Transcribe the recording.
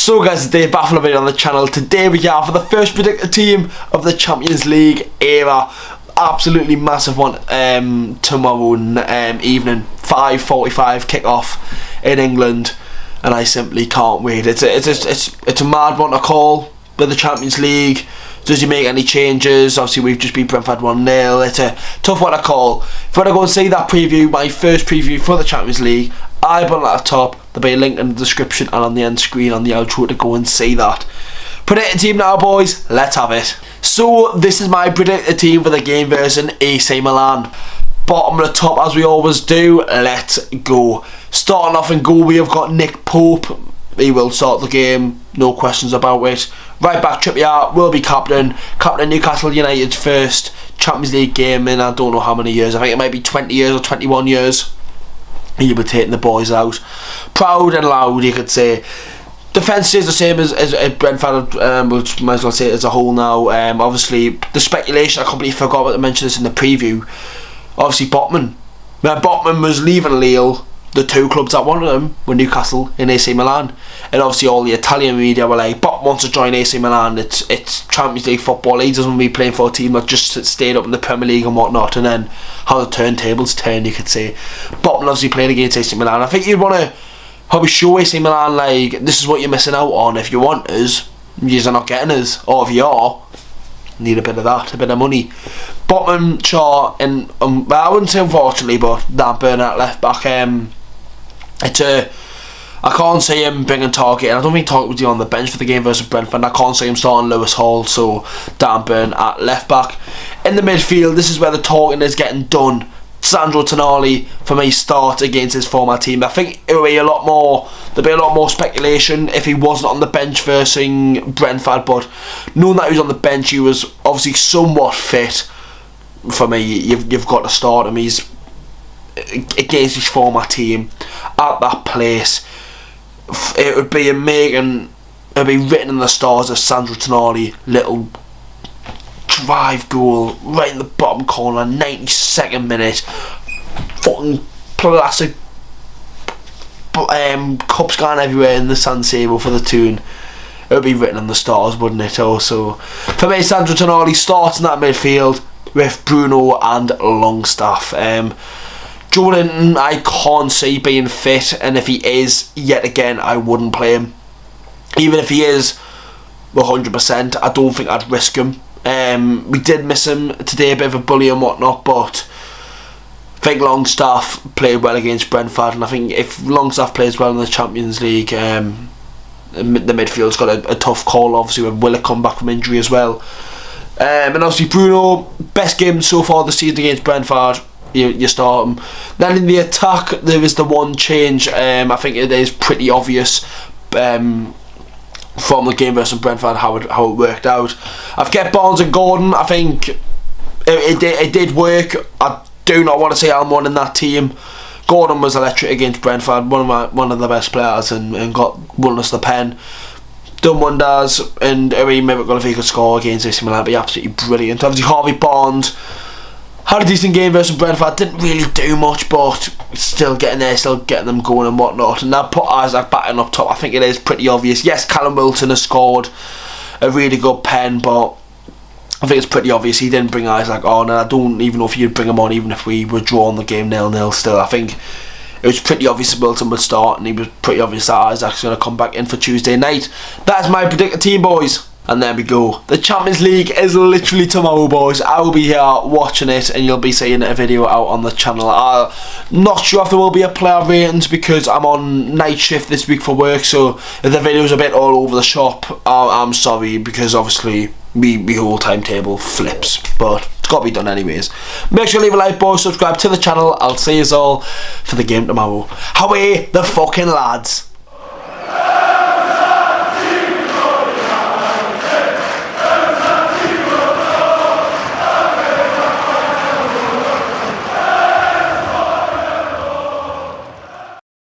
So guys, it's Dave back for a video on the channel. Today we are for the first predicted team of the Champions League era. Absolutely massive one tomorrow evening, 5:45 kick-off in England, and I simply can't wait. It's a mad one to call with the Champions League. Does he make any changes? Obviously we've just beat Brentford 1-0. It's a tough one to call. If you want to go and see that preview, my first preview for the Champions League, I put it at the top. There'll be a link in the description and on the end screen on the outro to go and see that. Predicted team now, boys, let's have it. So this is my predicted team for the game versus AC Milan. Bottom of the top as we always do, let's go. Starting off in goal we have got Nick Pope. He will start the game, no questions about it. Right back Trippier will be captain Newcastle United's first Champions League game in I don't know how many years. I think it might be 20 years or 21 years. He'll be taking the boys out. Proud and loud, you could say. Defence is the same as Brentford, which might as well say it as a whole now. Obviously, the speculation, I completely forgot to mention this in the preview. Obviously, Botman. Now, Botman was leaving Lille. The two clubs that wanted him were Newcastle and AC Milan. And obviously all the Italian media were like, Botman wants to join AC Milan. It's Champions League football. He doesn't want to be playing for a team that just stayed up in the Premier League and whatnot. And then how the turntables turned, you could say. Botman obviously playing against AC Milan. I think you'd want to probably show AC Milan, like, this is what you're missing out on. If you want us, you're not getting us. Or if you are, need a bit of that, a bit of money. Botman, Shaw, and well, I wouldn't say unfortunately, but Dan Burn at left back. I can't see him bringing Target, and I don't think Target would be on the bench for the game versus Brentford. I can't see him starting Lewis Hall, so Dan Burn at left back. In the midfield, this is where the talking is getting done. Sandro Tonali for me starts against his former team. I think it would be a lot more. There'd be a lot more speculation if he wasn't on the bench versus Brentford. But knowing that he was on the bench, he was obviously somewhat fit. For me, you've got to start him. He's against his former team at that place. It would be amazing. It'd be written in the stars of Sandro Tonali, little drive goal right in the bottom corner, 92nd minute, fucking plastic cups going everywhere in the San Siro for the tune. It would be written in the stars, wouldn't it? Also, for me, Sandro Tonali starts in that midfield with Bruno and Longstaff. Joe Linton, I can't see being fit, and if he is, yet again, I wouldn't play him. Even if he is 100%, I don't think I'd risk him. We did miss him today, a bit of a bully and whatnot, but I think Longstaff played well against Brentford, and I think if Longstaff plays well in the Champions League, the midfield's got a tough call, obviously, with Willock come back from injury as well. And obviously Bruno, best game so far this season against Brentford. You start him. Then in the attack, there is the one change. I think it is pretty obvious from the game versus Brentford how it worked out. I've kept Barnes and Gordon. I think it did work. I do not want to say I'm one in that team. Gordon was electric against Brentford, one of the best players, and won us the pen. Done wonders, and I mean, maybe if he could score against AC Milan, be absolutely brilliant. Obviously Harvey Barnes had a decent game versus Brentford, didn't really do much, but still getting there, still getting them going and whatnot. And now put Isaac batting up top, I think it is pretty obvious. Yes, Callum Wilson has scored a really good pen, but I think it's pretty obvious he didn't bring Isaac on, and I don't even know if you'd bring him on even if we were drawing the game 0-0 still. I think it was pretty obvious Wilson would start, and it was pretty obvious that Isaac's going to come back in for Tuesday night. That's my predicted team, boys. And there we go. The Champions League is literally tomorrow, boys. I will be here watching it, and you'll be seeing a video out on the channel. I'm not sure if there will be a player ratings because I'm on night shift this week for work, so if the video's a bit all over the shop, I'm sorry, because obviously my whole timetable flips, but it's got to be done anyways. Make sure to leave a like, boys, subscribe to the channel. I'll see you all for the game tomorrow. Away the fucking lads.